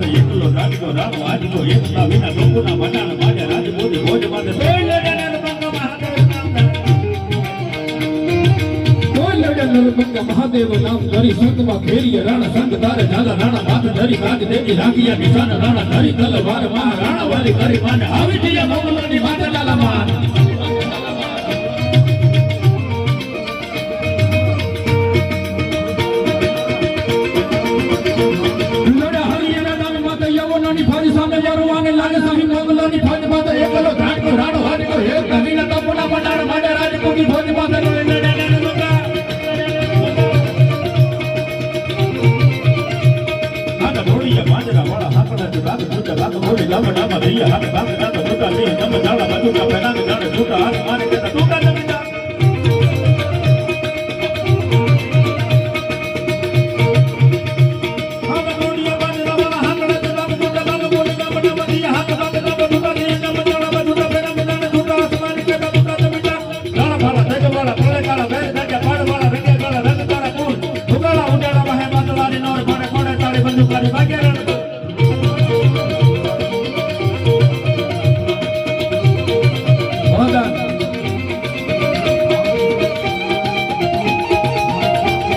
માથે એકલો રાખતો રામ વાજતો એકતા વિના લોકોના મનાના માજે રાજપૂતી ભોજ માથે કોઈ લડ્યા નરભંગા મહાદેવ નામ ધરી સંતમાં ફેરીએ રાણા સંત તારે દાદા રાણા માથ ધરી કાજ દેવી રાખીયા નિશાન રાણા ધરી તલવાર માં રાણા વાલી કરી માને આવી દિયા મોગલોની માથે લાલા માન ફારી સામે વરવાને લાગે સાહી મોગલોની ફોજ માથે એકલો ધાડકો રાણો હાડકો હે કવિના તપોના પટાર માડે રાજપૂતી ફોજ માથે માજરા વાળા હાકડા જે બાગ છૂટા બાગ મોડી લાંબા ડાબા દઈએ હાથ બાગ દાદા મોટા લે નમ જાળા બાજુકા પેનાંગ જાણે છૂટા હાથ મારે કેતા ટૂંકા જમીતા હાથ મોડીયા માજરા વાળા હાકડા જે બાગ છૂટા બાગ મોડી લાંબા ડાબા દઈએ હાથ બાગ દાદા મોટા લે નમ જાળા બાજુકા પેનાંગ જાણે છૂટા હાથ મારે કેતા ટૂંકા જમીતા ગાળા ભાળા તેજ વાળા પળે કાળા વેર દાજા પાડ વાળા રંગે ગાળા રંગ તારા કુલ ઉગાળા ઉડાડા વાહે માતલારી નોર કોડે કોડે તાળી બંદૂકારી ભાગે